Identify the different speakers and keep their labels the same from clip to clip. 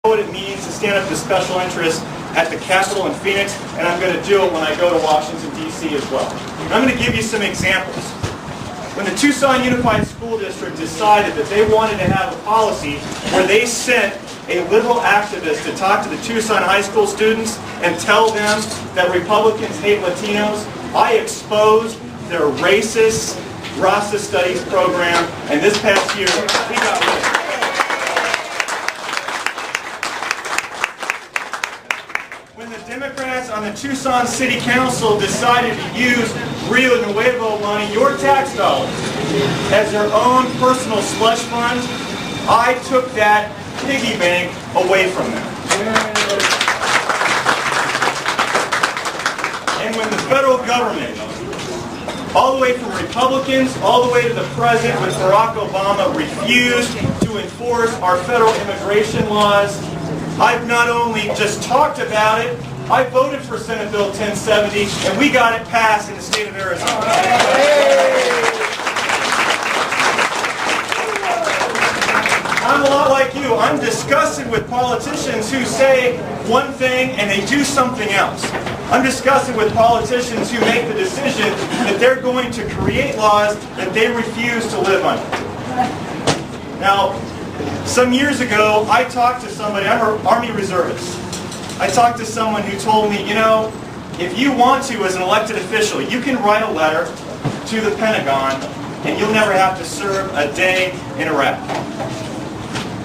Speaker 1: what it means to stand up to special interests at the Capitol in Phoenix, and I'm going to do it when I go to Washington, D.C. as well. I'm going to give you some examples. When the Tucson Unified School District decided that they wanted to have a policy where they sent a liberal activist to talk to the Tucson high school students and tell them that Republicans hate Latinos, I exposed their racist Rasta Studies program, and this past year, we got rid of it. When the Democrats on the Tucson City Council decided to use Rio Nuevo money, your tax dollars, as their own personal slush fund, I took that piggy bank away from them. And when the federal government, all the way from Republicans, all the way to the president with Barack Obama, refused to enforce our federal immigration laws, I've not only just talked about it, I voted for Senate Bill 1070, and we got it passed in the state of Arizona. I'm a lot like you. I'm disgusted with politicians who say one thing and they do something else. I'm disgusted with politicians who make the decision that they're going to create laws that they refuse to live under. Now, some years ago, I talked to somebody, I'm an Army reservist. I talked to someone who told me, you know, if you want to, as an elected official, you can write a letter to the Pentagon and you'll never have to serve a day in Iraq.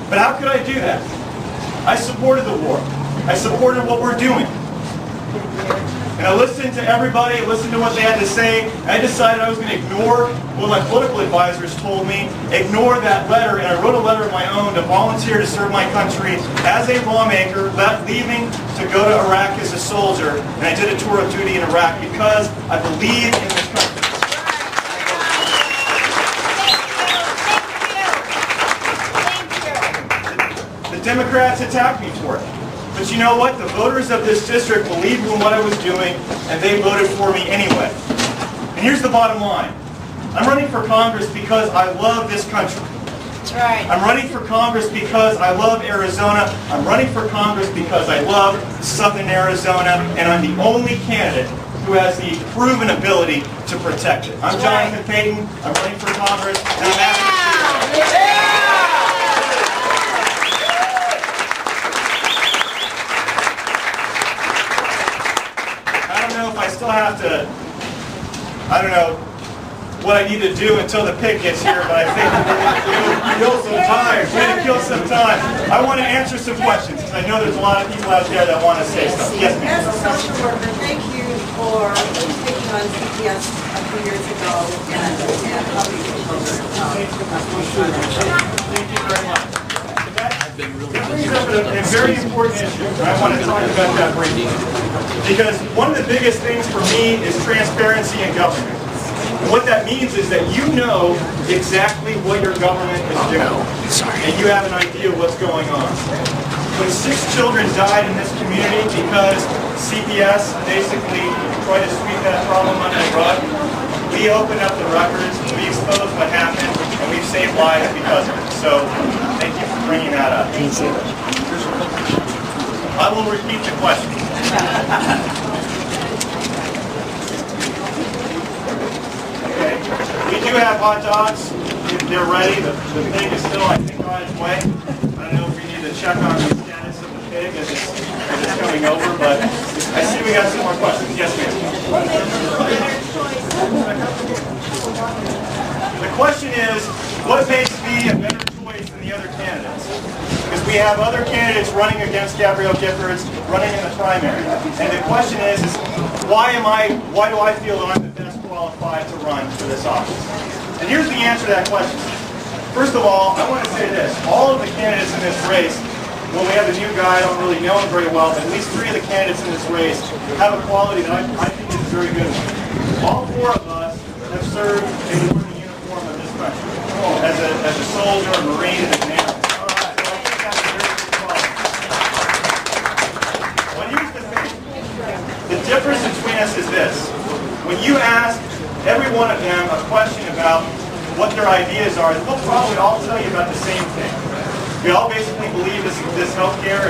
Speaker 1: But how could I do that? I supported the war. I supported what we're doing. And I listened to everybody, listened to what they had to say, and I decided I was going to ignore what my political advisors told me, ignore that letter, and I wrote a letter of my own to volunteer to serve my country as a lawmaker, leaving to go to Iraq as a soldier, and I did a tour of duty in Iraq because I believe in this country. The Democrats attacked me for it. But you know what? The voters of this district believed in what I was doing, and they voted for me anyway. And here's the bottom line. I'm running for Congress because I love this country.
Speaker 2: That's right.
Speaker 1: I'm running for Congress because I love Arizona. I'm running for Congress because I love Southern Arizona, and I'm the only candidate who has the proven ability to protect it. I'm Jonathan Payton. I'm running for Congress, and I'm asking you. I still have to, I don't know what I need to do until the pig gets here, but I think we're going to kill some time. I want to answer some questions, because I know there's a lot of people out there that want to say stuff. Yes, ma'am.
Speaker 3: As a social worker, thank you for taking on CPS a few years ago and helping people.
Speaker 1: Thank you very much. That brings up a very important issue, and I want to talk about that briefly. Because one of the biggest things for me is transparency in government. And what that means is that you know exactly what your government is doing. And you have an idea of what's going on. When 6 children died in this community because CPS basically tried to sweep that problem under the rug, we opened up the records, we exposed what happened, and we've saved lives because of it. So, thank you for bringing that up. I will repeat the question. Okay. We do have hot dogs. They're ready. The pig is still, I think, on its way. I don't know if we need to check on the status of the pig as it's coming over, but I see we got some more questions. Yes, ma'am. The question is, what makes me a better choice than the other candidates? Because we have other candidates running against Gabrielle Giffords, running in the primary. And the question is why do I feel that I'm the best qualified to run for this office? And here's the answer to that question. First of all, I want to say this. All of the candidates in this race, well, we have a new guy, I don't really know him very well, but at least 3 of the candidates in this race have a quality that I think is very good. All 4 of us have served in the uniform of this country, as a soldier, a Marine, and an airman. The difference between us is this. When you ask every one of them a question about what their ideas are, they'll probably all tell you about the same thing. We all basically believe this healthcare